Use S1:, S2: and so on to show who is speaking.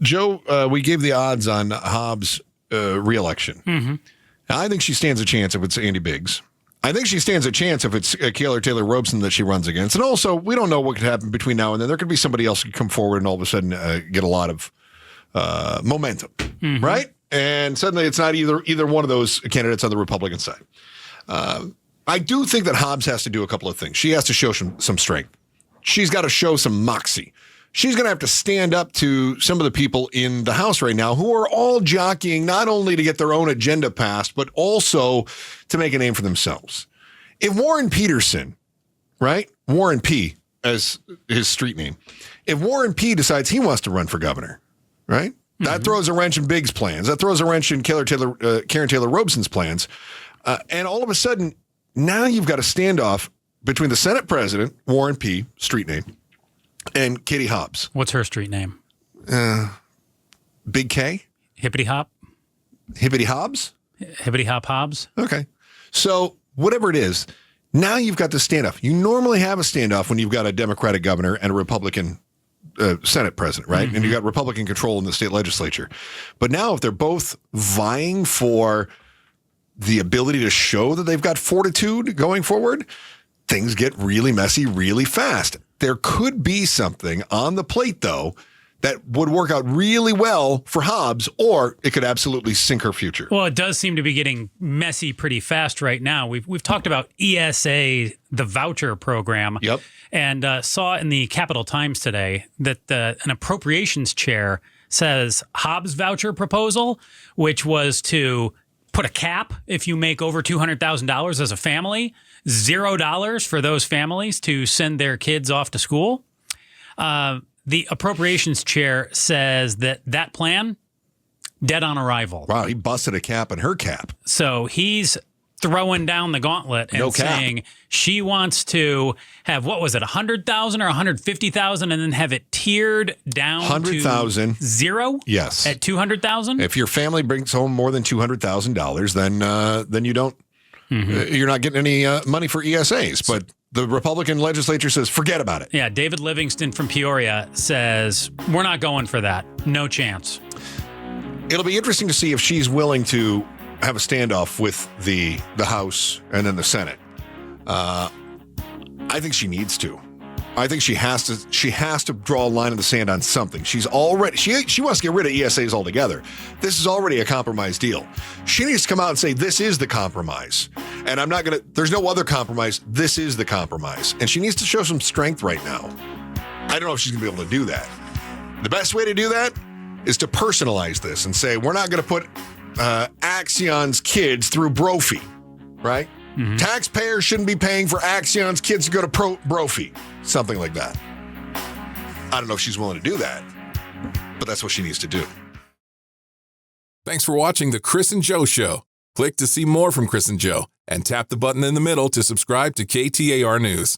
S1: Joe, we gave the odds on Hobbs' re-election.
S2: Mm-hmm.
S1: I think she stands a chance if it's Andy Biggs. I think she stands a chance if it's Kaylor Taylor Robeson that she runs against. And also, we don't know what could happen between now and then. There could be somebody else who could come forward and all of a sudden get a lot of momentum, right? And suddenly it's not either one of those candidates on the Republican side. I do think that Hobbs has to do a couple of things. She has to show some strength. She's got to show some moxie. She's going to have to stand up to some of the people in the House right now who are all jockeying not only to get their own agenda passed, but also to make a name for themselves. If Warren Peterson, right? Warren P. as his street name. If Warren P. decides he wants to run for governor, right? That throws a wrench in Biggs' plans. That throws a wrench in Karen Taylor Robeson's plans. And all of a sudden, now you've got a standoff between the Senate president, Warren P., street name, and Katie Hobbs.
S2: What's her street name?
S1: Big K?
S2: Hippity Hop?
S1: Hippity Hobbs?
S2: Hippity Hop Hobbs?
S1: Okay. So whatever it is, now you've got the standoff. You normally have a standoff when you've got a Democratic governor and a Republican Senate president, right? And you've got Republican control in the state legislature. But now if they're both vying for the ability to show that they've got fortitude going forward, things get really messy really fast. There could be something on the plate, though, that would work out really well for Hobbs, or it could absolutely sink her future.
S2: Well, it does seem to be getting messy pretty fast right now. We've talked about ESA, the voucher program, and saw in the Capital Times today that an appropriations chair says Hobbs' voucher proposal, which was to put a cap if you make over $200,000 as a family, $0 for those families to send their kids off to school. The appropriations chair says that plan, dead on arrival.
S1: Wow, he busted a cap in her cap.
S2: So he's throwing down the gauntlet and saying she wants to have, what was it, 100,000 or 150,000, and then have it tiered down
S1: 100,000
S2: to zero?
S1: Yes.
S2: At 200,000?
S1: If your family brings home more than $200,000, then you don't, you're not getting any money for ESAs. But the Republican legislature says, forget about it.
S2: Yeah, David Livingston from Peoria says, we're not going for that. No chance.
S1: It'll be interesting to see if she's willing to have a standoff with the House and then the Senate. I think she needs to. I think she has to draw a line in the sand on something. She's already she wants to get rid of ESAs altogether. This is already a compromise deal. She needs to come out and say, this is the compromise. And there's no other compromise. This is the compromise. And she needs to show some strength right now. I don't know if she's gonna be able to do that. The best way to do that is to personalize this and say, we're not gonna put Axion's kids through Brophy, right? Taxpayers shouldn't be paying for Axion's kids to go to Brophy. Something like that. I don't know if she's willing to do that, but that's what she needs to do.
S3: Thanks for watching The Chris and Joe Show. Click to see more from Chris and Joe and tap the button in the middle to subscribe to KTAR News.